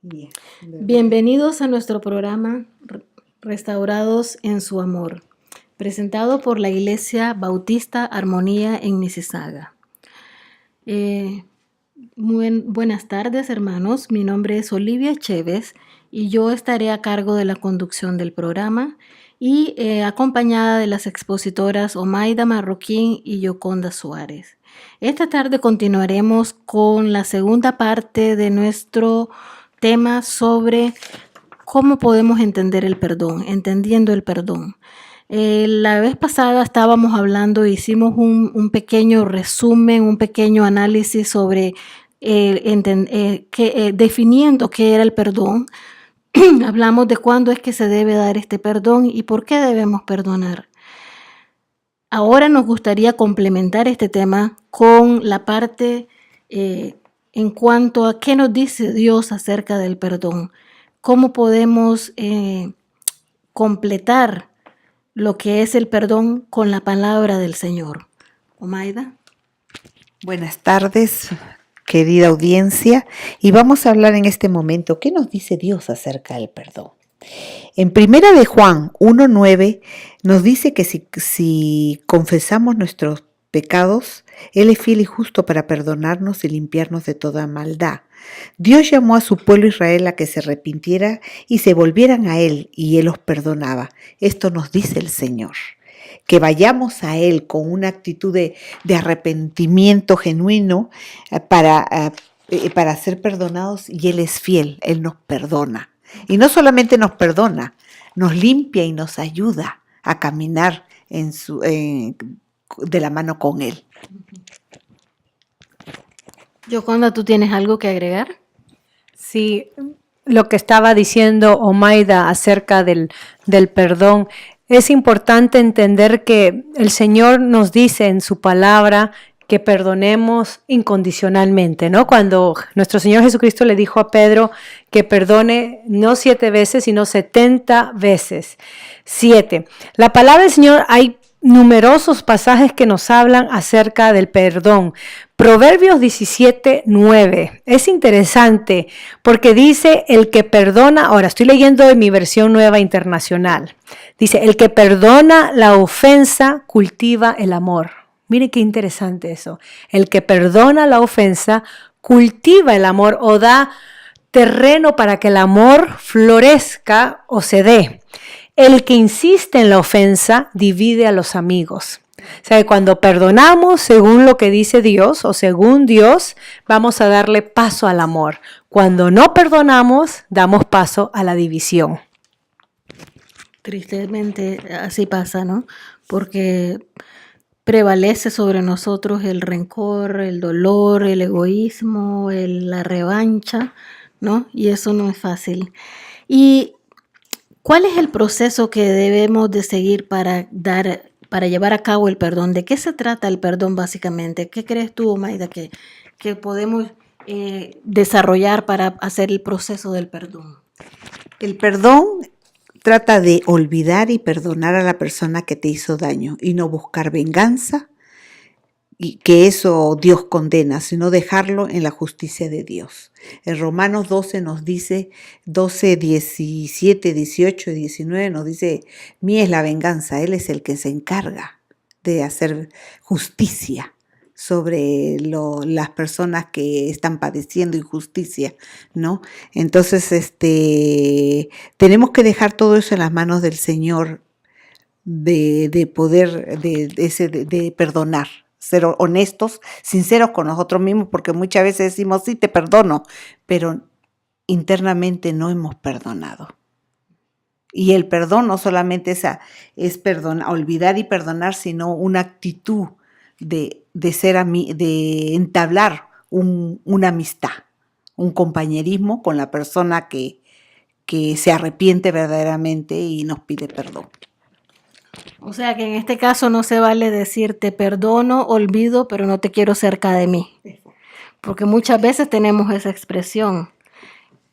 Bien. Bienvenidos a nuestro programa Restaurados en su Amor, presentado por la Iglesia Bautista Armonía en Mississauga. Buenas tardes, hermanos. Mi nombre es Olivia Chévez y yo estaré a cargo de la conducción del programa y acompañada de las expositoras Omaida Marroquín y Yoconda Suárez. Esta tarde continuaremos con la segunda parte de nuestro tema sobre cómo podemos entender el perdón, entendiendo el perdón. La vez pasada estábamos hablando, hicimos un pequeño resumen, un pequeño análisis sobre definiendo qué era el perdón. Hablamos de cuándo es que se debe dar este perdón y por qué debemos perdonar. Ahora nos gustaría complementar este tema con la parte en cuanto a qué nos dice Dios acerca del perdón. Cómo podemos completar lo que es el perdón con la palabra del Señor. Omaida. Buenas tardes, querida audiencia, y vamos a hablar en este momento qué nos dice Dios acerca del perdón. En Primera de Juan 1:9 nos dice que si confesamos nuestros pecados, Él es fiel y justo para perdonarnos y limpiarnos de toda maldad. Dios llamó a su pueblo Israel a que se arrepintiera y se volvieran a Él, y Él los perdonaba. Esto nos dice el Señor. Que vayamos a Él con una actitud de arrepentimiento genuino para ser perdonados, y Él es fiel, Él nos perdona. Y no solamente nos perdona, nos limpia y nos ayuda a caminar de la mano con Él. Yoconda, ¿tú tienes algo que agregar? Sí, lo que estaba diciendo Omaida acerca del perdón, es importante entender que el Señor nos dice en su palabra que perdonemos incondicionalmente, ¿no? Cuando nuestro Señor Jesucristo le dijo a Pedro que perdone no 7 veces, sino 70 veces. 7. La palabra del Señor, hay numerosos pasajes que nos hablan acerca del perdón. Proverbios 17:9. Es interesante porque dice el que perdona, ahora estoy leyendo de mi versión nueva internacional. Dice, el que perdona la ofensa cultiva el amor. Mire qué interesante eso. El que perdona la ofensa cultiva el amor o da terreno para que el amor florezca o se dé. El que insiste en la ofensa divide a los amigos. O sea, que cuando perdonamos según lo que dice Dios o según Dios, vamos a darle paso al amor. Cuando no perdonamos, damos paso a la división. Tristemente así pasa, ¿no? Porque prevalece sobre nosotros el rencor, el dolor, el egoísmo, la revancha, ¿no? Y eso no es fácil. ¿Y cuál es el proceso que debemos de seguir para llevar a cabo el perdón? ¿De qué se trata el perdón básicamente? ¿Qué crees tú, Omaida, que podemos desarrollar para hacer el proceso del perdón? El perdón trata de olvidar y perdonar a la persona que te hizo daño y no buscar venganza, y que eso Dios condena, sino dejarlo en la justicia de Dios. En Romanos 12 nos dice, 12, 17, 18 y 19 nos dice, mía es la venganza, Él es el que se encarga de hacer justicia sobre las personas que están padeciendo injusticia, ¿no? Entonces, tenemos que dejar todo eso en las manos del Señor, de poder, de perdonar, ser honestos, sinceros con nosotros mismos, porque muchas veces decimos, sí, te perdono, pero internamente no hemos perdonado. Y el perdón no solamente es olvidar y perdonar, sino una actitud de entablar una amistad, un compañerismo con la persona que se arrepiente verdaderamente y nos pide perdón. O sea que en este caso no se vale decir te perdono, olvido, pero no te quiero cerca de mí. Porque muchas veces tenemos esa expresión.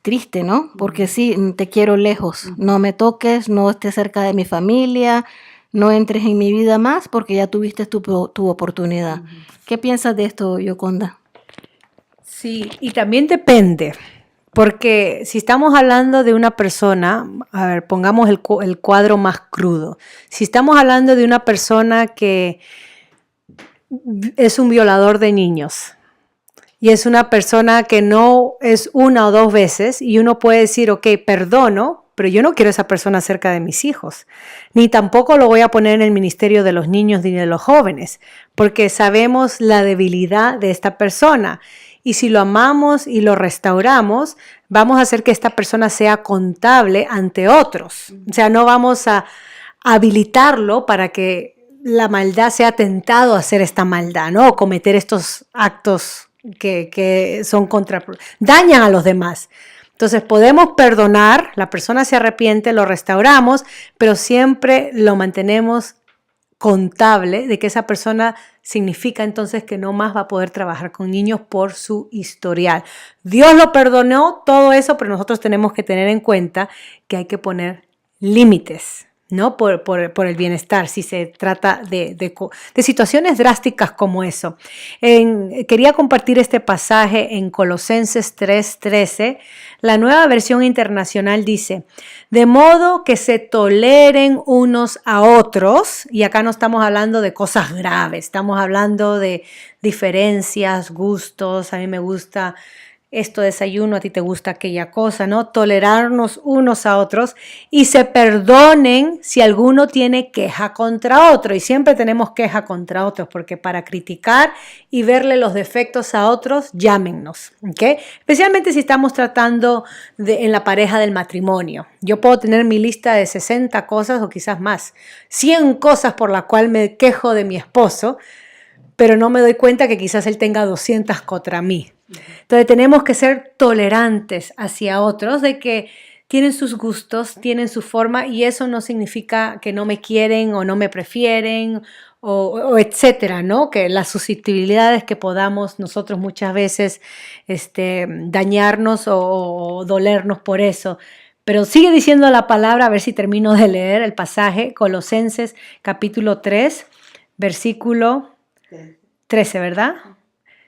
Triste, ¿no? Porque sí, te quiero lejos. No me toques, no estés cerca de mi familia, no entres en mi vida más porque ya tuviste tu oportunidad. ¿Qué piensas de esto, Yoconda? Sí, y también depende. Porque si estamos hablando de una persona, a ver, pongamos el cuadro más crudo. Si estamos hablando de una persona que es un violador de niños y es una persona que no es una o dos veces y uno puede decir, ok, perdono, pero yo no quiero a esa persona cerca de mis hijos, ni tampoco lo voy a poner en el ministerio de los niños ni de los jóvenes, porque sabemos la debilidad de esta persona. Y si lo amamos y lo restauramos, vamos a hacer que esta persona sea contable ante otros. O sea, no vamos a habilitarlo para que la maldad sea tentado a hacer esta maldad, ¿no? O cometer estos actos que son dañan a los demás. Entonces podemos perdonar, la persona se arrepiente, lo restauramos, pero siempre lo mantenemos contable de que esa persona significa entonces que no más va a poder trabajar con niños por su historial. Dios lo perdonó, todo eso, pero nosotros tenemos que tener en cuenta que hay que poner límites, ¿no? Por el bienestar, si se trata de situaciones drásticas como eso. Quería compartir este pasaje en Colosenses 3:13. La Nueva Versión Internacional dice, de modo que se toleren unos a otros, y acá no estamos hablando de cosas graves, estamos hablando de diferencias, gustos, a mí me gusta esto desayuno, a ti te gusta aquella cosa, ¿no? Tolerarnos unos a otros y se perdonen si alguno tiene queja contra otro. Y siempre tenemos queja contra otros porque para criticar y verle los defectos a otros, llámennos, ¿ok? Especialmente si estamos tratando en la pareja del matrimonio. Yo puedo tener mi lista de 60 cosas o quizás más, 100 cosas por las cuales me quejo de mi esposo, pero no me doy cuenta que quizás él tenga 200 contra mí. Entonces tenemos que ser tolerantes hacia otros, de que tienen sus gustos, tienen su forma y eso no significa que no me quieren o no me prefieren o etcétera, ¿no? Que las susceptibilidades que podamos nosotros muchas veces dañarnos o dolernos por eso. Pero sigue diciendo la palabra, a ver si termino de leer el pasaje, Colosenses capítulo 3, versículo 13, ¿verdad?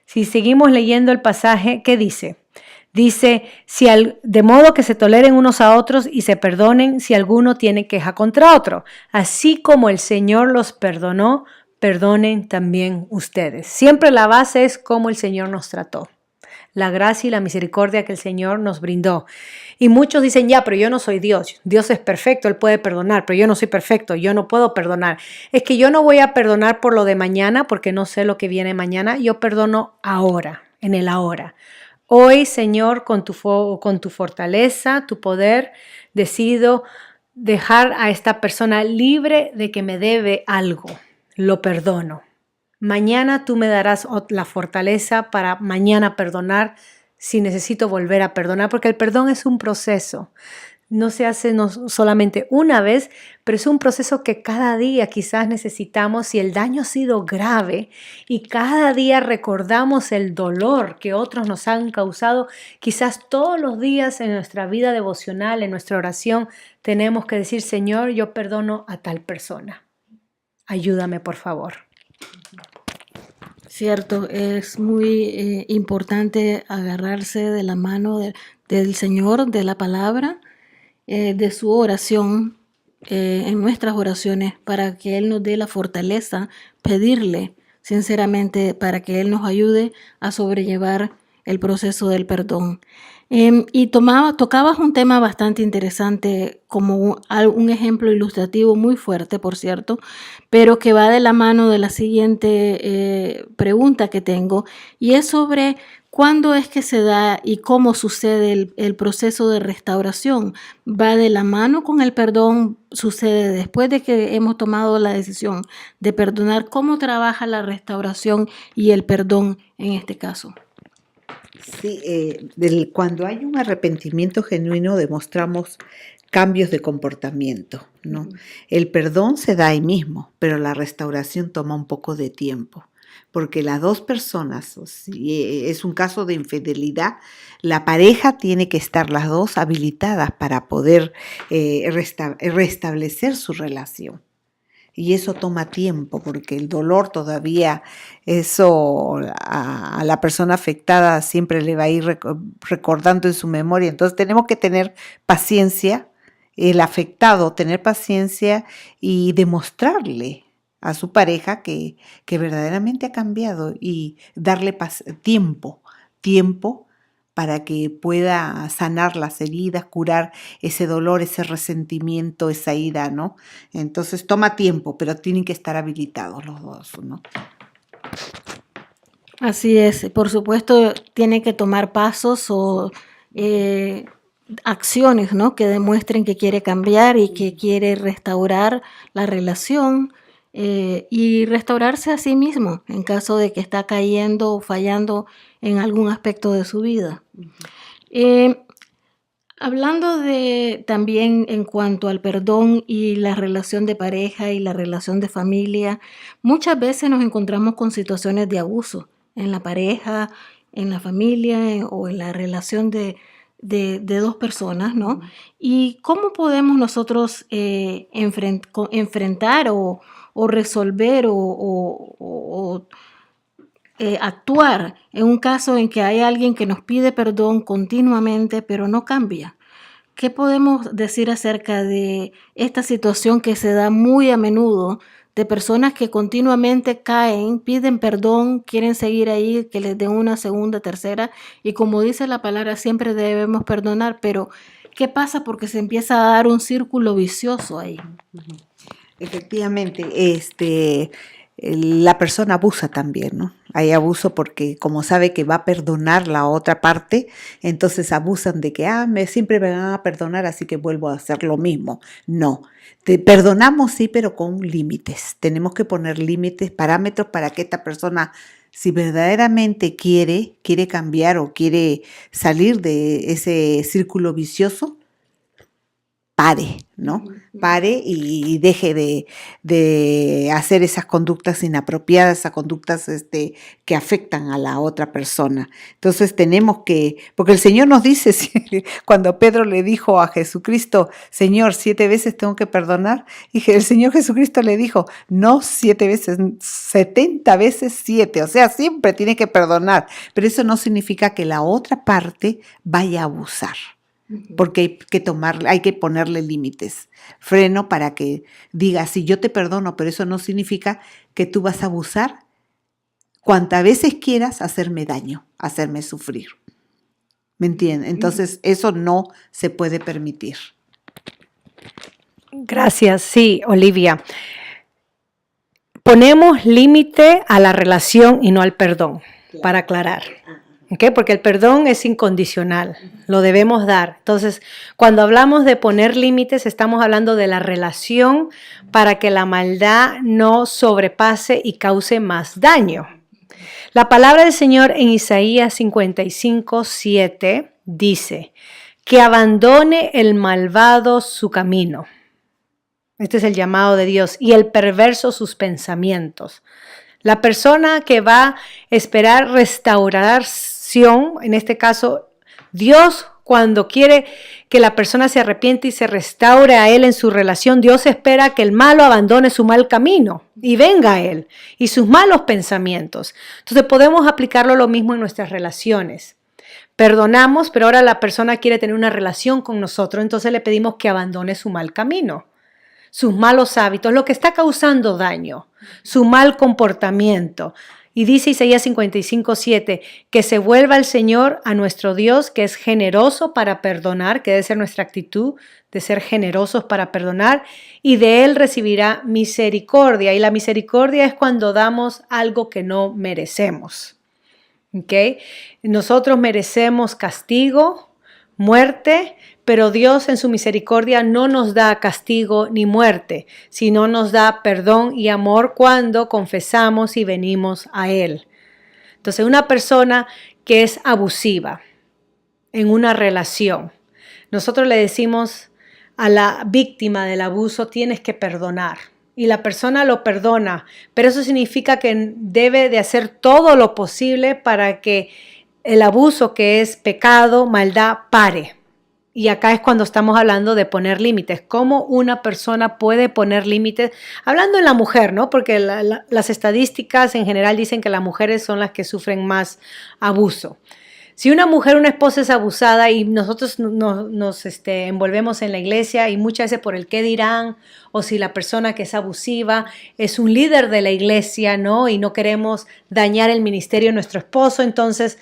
Si seguimos leyendo el pasaje, ¿qué dice? Dice, de modo que se toleren unos a otros y se perdonen si alguno tiene queja contra otro. Así como el Señor los perdonó, perdonen también ustedes. Siempre la base es cómo el Señor nos trató. La gracia y la misericordia que el Señor nos brindó. Y muchos dicen, ya, pero yo no soy Dios. Dios es perfecto, Él puede perdonar, pero yo no soy perfecto, yo no puedo perdonar. Es que yo no voy a perdonar por lo de mañana porque no sé lo que viene mañana. Yo perdono ahora, en el ahora. Hoy, Señor, con tu fortaleza, tu poder, decido dejar a esta persona libre de que me debe algo. Lo perdono. Mañana tú me darás la fortaleza para mañana perdonar si necesito volver a perdonar, porque el perdón es un proceso. No se hace solamente una vez, pero es un proceso que cada día quizás necesitamos si el daño ha sido grave y cada día recordamos el dolor que otros nos han causado. Quizás todos los días en nuestra vida devocional, en nuestra oración, tenemos que decir, Señor, yo perdono a tal persona. Ayúdame, por favor. Cierto, es muy importante agarrarse de la mano del Señor, de la palabra, de su oración, en nuestras oraciones, para que Él nos dé la fortaleza, pedirle sinceramente para que Él nos ayude a sobrellevar el proceso del perdón. Y tocabas un tema bastante interesante, como un ejemplo ilustrativo muy fuerte, por cierto, pero que va de la mano de la siguiente pregunta que tengo, y es sobre cuándo es que se da y cómo sucede el proceso de restauración. ¿Va de la mano con el perdón? ¿Sucede después de que hemos tomado la decisión de perdonar? ¿Cómo trabaja la restauración y el perdón en este caso? Sí, cuando hay un arrepentimiento genuino demostramos cambios de comportamiento, ¿no? El perdón se da ahí mismo, pero la restauración toma un poco de tiempo, porque las dos personas, si es un caso de infidelidad, la pareja tiene que estar las dos habilitadas para poder restablecer su relación. Y eso toma tiempo, porque el dolor todavía, eso a la persona afectada siempre le va a ir recordando en su memoria. Entonces tenemos que tener paciencia, el afectado tener paciencia y demostrarle a su pareja que verdaderamente ha cambiado y darle tiempo para que pueda sanar las heridas, curar ese dolor, ese resentimiento, esa ira, ¿no? Entonces toma tiempo, pero tienen que estar habilitados los dos, ¿no? Así es, por supuesto, tiene que tomar pasos o acciones, ¿no? Que demuestren que quiere cambiar y que quiere restaurar la relación y restaurarse a sí mismo en caso de que está cayendo o fallando en algún aspecto de su vida. Hablando de también en cuanto al perdón y la relación de pareja y la relación de familia, muchas veces nos encontramos con situaciones de abuso en la pareja, en la familia o en la relación de dos personas, ¿no? ¿Y cómo podemos nosotros enfrentar o resolver o actuar en un caso en que hay alguien que nos pide perdón continuamente pero no cambia? ¿Qué podemos decir acerca de esta situación que se da muy a menudo de personas que continuamente caen, piden perdón, quieren seguir ahí, que les den una segunda, tercera, y como dice la palabra, siempre debemos perdonar, pero ¿qué pasa? Porque se empieza a dar un círculo vicioso ahí. Efectivamente, la persona abusa también, ¿no? Hay abuso porque como sabe que va a perdonar la otra parte, entonces abusan de que, siempre me van a perdonar, así que vuelvo a hacer lo mismo. No, te perdonamos sí, pero con límites. Tenemos que poner límites, parámetros para que esta persona, si verdaderamente quiere cambiar o quiere salir de ese círculo vicioso, pare, ¿no? Pare y deje de hacer esas conductas inapropiadas, esas conductas que afectan a la otra persona. Entonces tenemos que, porque el Señor nos dice, cuando Pedro le dijo a Jesucristo, Señor, 7 veces tengo que perdonar, y el Señor Jesucristo le dijo, no 7 veces, 70 veces 7, o sea, siempre tiene que perdonar, pero eso no significa que la otra parte vaya a abusar. Porque hay que ponerle límites, freno para que diga, sí, yo te perdono, pero eso no significa que tú vas a abusar cuantas veces quieras hacerme daño, hacerme sufrir. ¿Me entienden? Entonces, eso no se puede permitir. Gracias, sí, Olivia. Ponemos límite a la relación y no al perdón, claro, para aclarar. ¿Okay? Porque el perdón es incondicional, lo debemos dar. Entonces, cuando hablamos de poner límites, estamos hablando de la relación para que la maldad no sobrepase y cause más daño. La palabra del Señor en Isaías 55:7 dice, que abandone el malvado su camino. Este es el llamado de Dios, y el perverso sus pensamientos. La persona que va a esperar restauración, en este caso, Dios, cuando quiere que la persona se arrepiente y se restaure a Él en su relación, Dios espera que el malo abandone su mal camino y venga a Él y sus malos pensamientos. Entonces podemos aplicarlo lo mismo en nuestras relaciones. Perdonamos, pero ahora la persona quiere tener una relación con nosotros, entonces le pedimos que abandone su mal camino, sus malos hábitos, lo que está causando daño, su mal comportamiento. Y dice Isaías 55:7, que se vuelva el Señor a nuestro Dios, que es generoso para perdonar, que debe ser nuestra actitud de ser generosos para perdonar, y de Él recibirá misericordia. Y la misericordia es cuando damos algo que no merecemos. ¿Okay? Nosotros merecemos castigo, muerte, pero Dios en su misericordia no nos da castigo ni muerte, sino nos da perdón y amor cuando confesamos y venimos a Él. Entonces, una persona que es abusiva en una relación, nosotros le decimos a la víctima del abuso, tienes que perdonar. Y la persona lo perdona, pero eso significa que debe de hacer todo lo posible para que el abuso, que es pecado, maldad, pare. Y acá es cuando estamos hablando de poner límites. ¿Cómo una persona puede poner límites? Hablando en la mujer, ¿no? Porque las estadísticas en general dicen que las mujeres son las que sufren más abuso. Si una mujer, una esposa es abusada y nosotros nos envolvemos en la iglesia y muchas veces por el qué dirán, o si la persona que es abusiva es un líder de la iglesia, ¿no? Y no queremos dañar el ministerio de nuestro esposo, entonces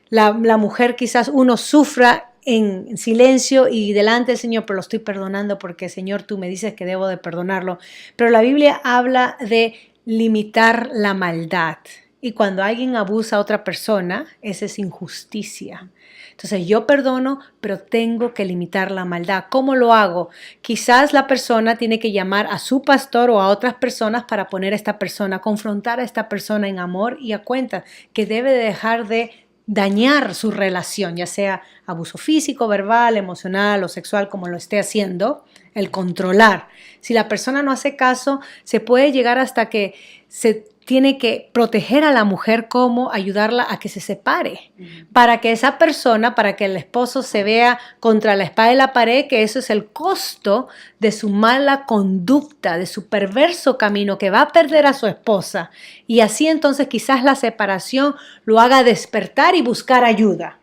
la mujer quizás uno sufra en silencio y delante del Señor, pero lo estoy perdonando porque Señor tú me dices que debo de perdonarlo. Pero la Biblia habla de limitar la maldad. Y cuando alguien abusa a otra persona, esa es injusticia. Entonces yo perdono, pero tengo que limitar la maldad. ¿Cómo lo hago? Quizás la persona tiene que llamar a su pastor o a otras personas para poner a esta persona, confrontar a esta persona en amor y a cuenta que debe de dejar de dañar su relación, ya sea abuso físico, verbal, emocional o sexual, como lo esté haciendo, el controlar. Si la persona no hace caso, se puede llegar hasta que se tiene que proteger a la mujer, como ayudarla a que se separe, para que esa persona, para que el esposo se vea contra la espada de la pared, que eso es el costo de su mala conducta, de su perverso camino, que va a perder a su esposa. Y así entonces quizás la separación lo haga despertar y buscar ayuda.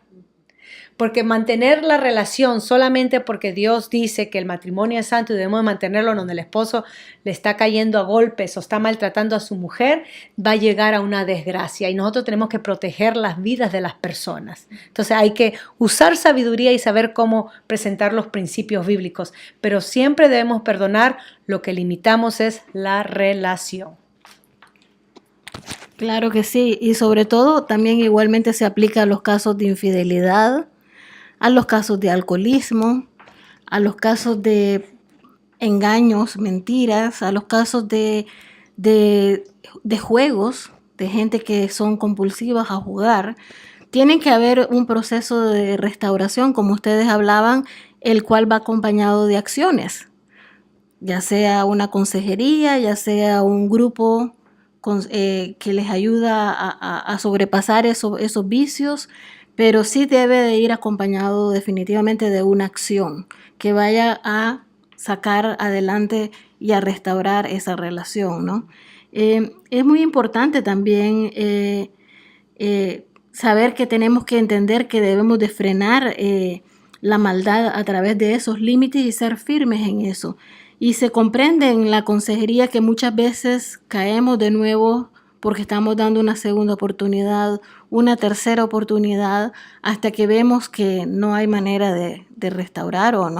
Porque mantener la relación solamente porque Dios dice que el matrimonio es santo y debemos mantenerlo donde el esposo le está cayendo a golpes o está maltratando a su mujer, va a llegar a una desgracia y nosotros tenemos que proteger las vidas de las personas. Entonces hay que usar sabiduría y saber cómo presentar los principios bíblicos, pero siempre debemos perdonar. Lo que limitamos es la relación. Claro que sí, y sobre todo también igualmente se aplica a los casos de infidelidad, a los casos de alcoholismo, a los casos de engaños, mentiras, a los casos de juegos, de gente que son compulsivas a jugar. Tiene que haber un proceso de restauración, como ustedes hablaban, el cual va acompañado de acciones, ya sea una consejería, ya sea un grupo que les ayuda a sobrepasar esos vicios, pero sí debe de ir acompañado definitivamente de una acción que vaya a sacar adelante y a restaurar esa relación, ¿no? Es muy importante también saber que tenemos que entender que debemos de frenar la maldad a través de esos límites y ser firmes en eso. Y se comprende en la consejería que muchas veces caemos de nuevo porque estamos dando una segunda oportunidad, una tercera oportunidad, hasta que vemos que no hay manera de restaurar o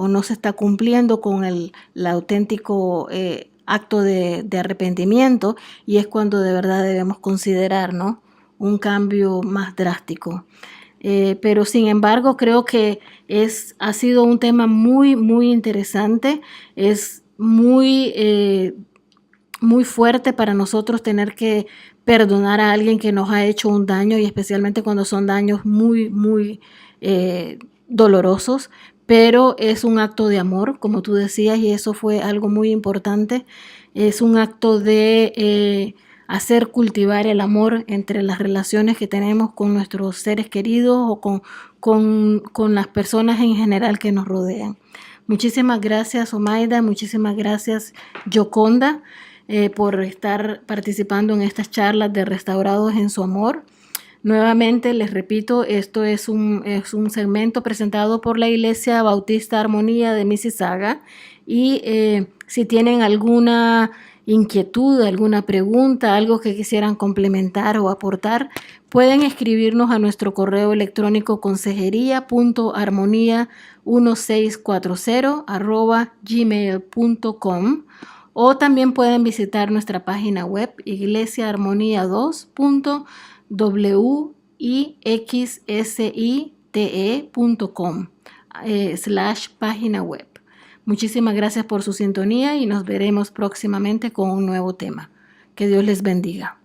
no se está cumpliendo con el auténtico acto de arrepentimiento, y es cuando de verdad debemos considerar, ¿no?, un cambio más drástico. Pero sin embargo creo que ha sido un tema muy, muy interesante. Es muy fuerte para nosotros tener que perdonar a alguien que nos ha hecho un daño, y especialmente cuando son daños muy, muy dolorosos, pero es un acto de amor, como tú decías, y eso fue algo muy importante. Es un acto de hacer cultivar el amor entre las relaciones que tenemos con nuestros seres queridos o con las personas en general que nos rodean. Muchísimas gracias, Omaida, muchísimas gracias, Yoconda, por estar participando en estas charlas de Restaurados en su Amor. Nuevamente les repito, esto es un segmento presentado por la Iglesia Bautista Armonía de Mississauga, y si tienen alguna inquietud, alguna pregunta, algo que quisieran complementar o aportar, pueden escribirnos a nuestro correo electrónico consejería.armonía1640@gmail.com, o también pueden visitar nuestra página web iglesiaarmonía2.wixsite.com/página web. Muchísimas gracias por su sintonía y nos veremos próximamente con un nuevo tema. Que Dios les bendiga.